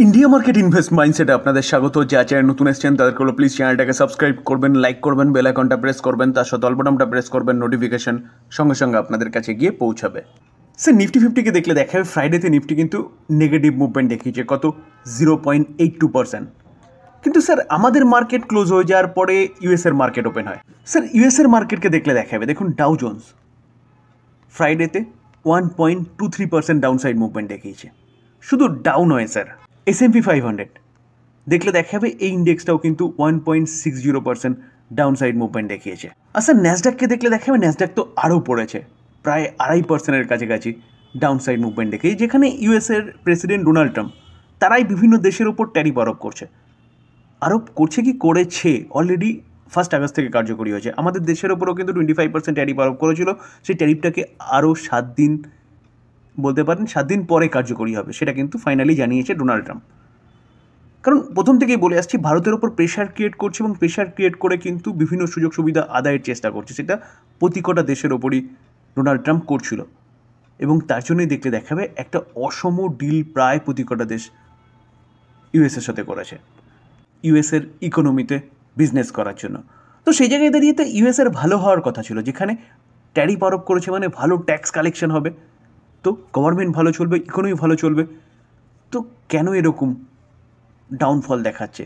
India market invest মাইন্ডসেটে আপনাদের স্বাগত। যা চ্যানেল নতুন এসেছেন তাদেরকে হলো প্লিজ চ্যানেলটাকে সাবস্ক্রাইব করবেন, লাইক করবেন, বেল আইকনটা প্রেস করবেন, তার সাথে অল বাটনটা প্রেস করবেন, নোটিফিকেশন সঙ্গে সঙ্গে আপনাদের কাছে গিয়ে পৌঁছাবে। স্যার নিফটি ফিফটিকে দেখলে দেখা যাবে ফ্রাইডেতে নিফটি কিন্তু নেগেটিভ মুভমেন্ট দেখিয়েছে, কত 0.82%। কিন্তু স্যার আমাদের মার্কেট ক্লোজ হয়ে যাওয়ার পরে ইউএসের মার্কেট ওপেন হয়। স্যার ইউএসের মার্কেটকে দেখলে দেখা যাবে, দেখুন ডাউ জোন্স ফ্রাইডেতে 1.23% ডাউন সাইড মুভমেন্ট দেখিয়েছে। শুধু ডাউন হয় স্যার, S&P 500 দেখলে দেখা যাবে এই ইন্ডেক্সটাও কিন্তু 1.60% ডাউন সাইড মুভমেন্ট দেখিয়েছে। আর স্যার ন্যাসডাককে দেখলে দেখা যাবে ন্যাসডাক তো আরও পড়েছে, প্রায় 2.5%-এর কাছাকাছি ডাউন সাইড মুভমেন্ট দেখিয়েছে, যেখানে ইউএসের প্রেসিডেন্ট ডোনাল্ড ট্রাম্প তারাই বিভিন্ন দেশের ওপর ট্যারিফ আরোপ করছে কি করেছে অলরেডি 1 আগস্ট থেকে কার্যকরী হয়েছে। আমাদের দেশের ওপরও কিন্তু 25% ট্যারিফ আরোপ করেছিল, সেই ট্যারিফটাকে আরও 7 দিন বলতে পারেন 7 দিন পরে কার্যকরী হবে, সেটা কিন্তু ফাইনালি জানিয়েছে ডোনাল্ড ট্রাম্প। কারণ প্রথম থেকেই বলে আসছি, ভারতের ওপর প্রেশার ক্রিয়েট করছে এবং প্রেশার ক্রিয়েট করে কিন্তু বিভিন্ন সুযোগ সুবিধা আদায়ের চেষ্টা করছে, সেটা প্রতি কটা দেশের ওপরই ডোনাল্ড ট্রাম্প করছিল। এবং তার জন্যই দেখলে দেখাবে একটা অসম ডিল প্রায় প্রতি কটা দেশ ইউএসের সাথে করেছে ইউএসের ইকোনমিতে বিজনেস করার জন্য। তো সেই জায়গায় দাঁড়িয়ে তো ইউএসের ভালো হওয়ার কথা ছিল, যেখানে ট্যারিফ আরোপ করেছে মানে ভালো ট্যাক্স কালেকশন হবে, তো গভর্নমেন্ট ভালো চলবে, ইকোনমি ভালো চলবে। তো কেন এরকম ডাউনফল দেখাচ্ছে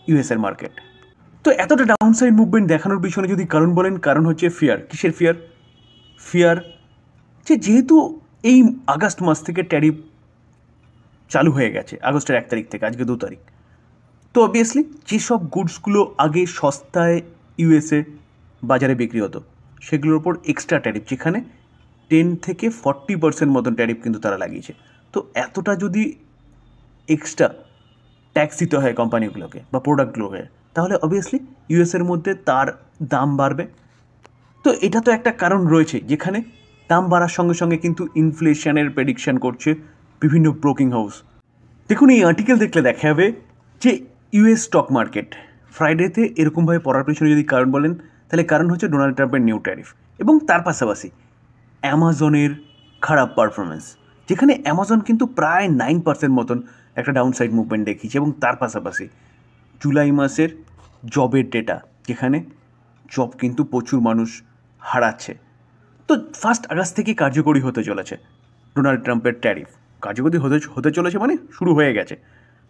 ইউএসের মার্কেট? তো এতটা ডাউনসাইড মুভমেন্ট দেখানোর পিছনে যদি কারণ বলেন, কারণ হচ্ছে ফিয়ার। কিসের ফিয়ার যে যেহেতু এই আগস্ট মাস থেকে ট্যারিফ চালু হয়ে গেছে, আগস্টের 1 তারিখ থেকে, আজকে 2 তারিখ, তো অবভিয়াসলি যেসব গুডসগুলো আগে সস্তায় ইউএসএ বাজারে বিক্রি হতো সেগুলোর ওপর এক্সট্রা ট্যারিফ, যেখানে 10 থেকে 40% মতন ট্যারিফ কিন্তু তারা লাগিয়েছে। তো এতটা যদি এক্সট্রা ট্যাক্স দিতে হয় কোম্পানিগুলোকে বা প্রোডাক্টগুলোকে, তাহলে অবভিয়াসলি ইউএসের মধ্যে তার দাম বাড়বে। তো এটা তো একটা কারণ রয়েছে, যেখানে দাম বাড়ার সঙ্গে সঙ্গে কিন্তু ইনফ্লেশনের প্রেডিকশন করছে বিভিন্ন ব্রোকিং হাউস। দেখুন এই আর্টিকেল দেখলে দেখা যাবে যে ইউএস স্টক মার্কেট ফ্রাইডেতে এরকমভাবে পড়ার পেছনে যদি কারণ বলেন, তাহলে কারণ হচ্ছে ডোনাল্ড ট্রাম্পের নিউ ট্যারিফ এবং তার পাশাপাশি অ্যামাজনের খারাপ পারফরমেন্স, যেখানে অ্যামাজন কিন্তু প্রায় 9% মতন একটা ডাউনসাইড মুভমেন্ট দেখিয়েছে। এবং তার পাশাপাশি জুলাই মাসের জবের ডেটা, যেখানে জব কিন্তু প্রচুর মানুষ হারাচ্ছে। তো 1 আগস্ট থেকে কার্যকরী হতে চলেছে ডোনাল্ড ট্রাম্পের ট্যারিফ, কার্যকরী হতে চলেছে মানে শুরু হয়ে গেছে।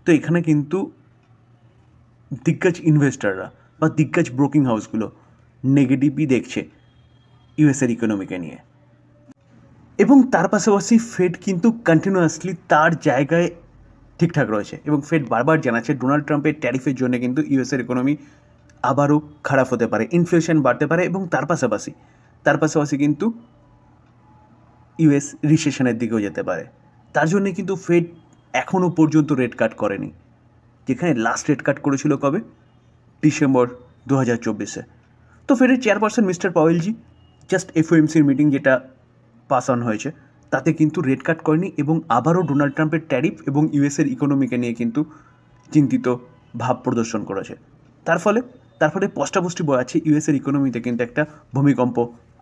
তো এখানে কিন্তু দিগ্গজ ইনভেস্টাররা বা দিগ্গজ ব্রোকিং হাউসগুলো নেগেটিভই দেখছে ইউএসের ইকোনমিকে নিয়ে। এবং তার পাশাপাশি ফেড কিন্তু কন্টিনিউয়াসলি তার জায়গায় ঠিকঠাক রয়েছে, এবং ফেড বারবার জানাচ্ছে ডোনাল্ড ট্রাম্পের ট্যারিফের জন্য কিন্তু ইউএসের ইকোনমি আবারও খারাপ হতে পারে, ইনফ্লেশন বাড়তে পারে, এবং তার পাশাপাশি কিন্তু ইউএস রিসেশনের দিকেও যেতে পারে। তার জন্যে কিন্তু ফেড এখনও পর্যন্ত রেট কাট করেনি, যেখানে লাস্ট রেট কাট করেছিল কবে? ডিসেম্বর 2024-এ। তো ফেডের চেয়ারপারসন মিস্টার পাওয়েলজি জাস্ট এফওএমসির মিটিং যেটা পাস অন হয়েছে তাতে কিন্তু রেট কাট করেনি, এবং আবারও ডোনাল্ড ট্রাম্পের ট্যারিফ এবং ইউএসের ইকোনমিকে নিয়ে কিন্তু চিন্তিত ভাব প্রদর্শন করেছে। তার ফলে স্পষ্টপুষ্টি বোঝাচ্ছে ইউএসের ইকোনমিতে কিন্তু একটা ভূমিকম্প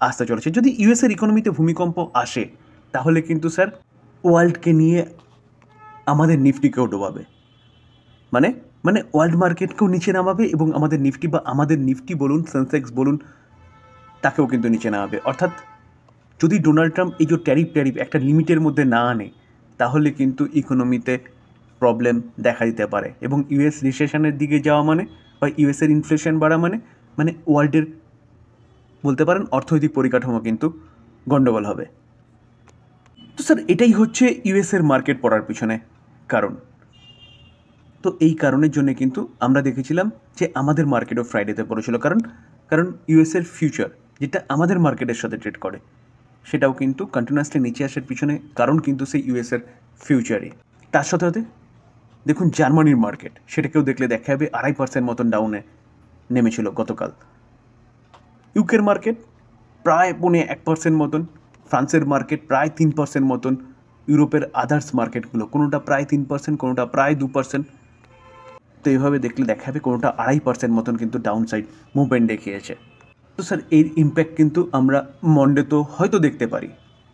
আসতে চলেছে। যদি ইউএসের ইকোনমিতে ভূমিকম্প আসে, তাহলে কিন্তু স্যার ওয়ার্ল্ডকে নিয়ে আমাদের নিফটিকেও ডোবাবে, মানে ওয়ার্ল্ড মার্কেটকেও নিচে নামাবে, এবং আমাদের নিফটি বলুন, সেন্সেক্স বলুন, তাকেও কিন্তু নিচে নামাবে। অর্থাৎ যদি ডোনাল্ড ট্রাম্প এই যে ট্যারিফ একটা লিমিটের মধ্যে না আনে, তাহলে কিন্তু ইকোনমিতে প্রবলেম দেখা দিতে পারে, এবং ইউএস রিসেশনের দিকে যাওয়া বা ইউএসের ইনফ্লেশন বাড়া মানে ওয়ার্ল্ডের বলতে পারেন অর্থনৈতিক পরিকাঠামো কিন্তু গণ্ডগোল হবে। তো স্যার এটাই হচ্ছে ইউএসের মার্কেট পড়ার পিছনে কারণ। তো এই কারণের জন্য কিন্তু আমরা দেখেছিলাম যে আমাদের মার্কেটও ফ্রাইডেতে পড়েছিল, কারণ ইউএসের ফিউচার যেটা আমাদের মার্কেটের সাথে ট্রেড করে, সেটাও কিন্তু কন্টিনিউয়াসলি নিচে আসার পিছনে কারণ কিন্তু সেই ইউএসের ফিউচারই। তার সাথে দেখুন জার্মানির মার্কেট, সেটাকেও দেখলে দেখা যাবে 2.5% মতন ডাউনে নেমেছিল গতকাল। ইউকের মার্কেট প্রায় 0.1% মতন, ফ্রান্সের মার্কেট প্রায় 3% মতন, ইউরোপের আদার্স মার্কেটগুলো কোনোটা প্রায় 3%, কোনোটা প্রায় 2%। তো এইভাবে দেখলে দেখা যাবে কোনোটা 2.5% মতন কিন্তু ডাউন সাইড মুভমেন্ট দেখিয়েছে। তো স্যার এর ইম্প্যাক্ট কিন্তু আমরা মন্ডে তো হয়তো দেখতে পারি,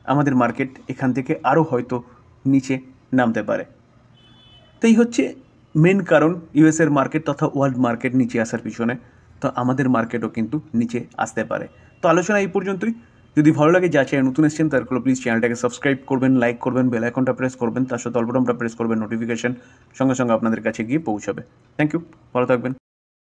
আমাদের মার্কেট এখান থেকে আরও হয়তো নিচে নামতে পারে। তো এই হচ্ছে মেন কারণ ইউএসের মার্কেট তথা ওয়ার্ল্ড মার্কেট নিচে আসার পিছনে। তো আমাদের মার্কেটও কিন্তু নিচে আসতে পারে। তো আলোচনা এই পর্যন্তই। যদি ভালো লাগে যা চ্যানেল নতুন এসেছেন তার প্লিজ চ্যানেলটাকে সাবস্ক্রাইব করবেন, লাইক করবেন, বেল আইকনটা প্রেস করবেন, তার সাথে অল বাটনটা প্রেস করবেন, নোটিফিকেশন সঙ্গে সঙ্গে আপনাদের কাছে গিয়ে পৌঁছাবে। থ্যাংক ইউ, ভালো থাকবেন।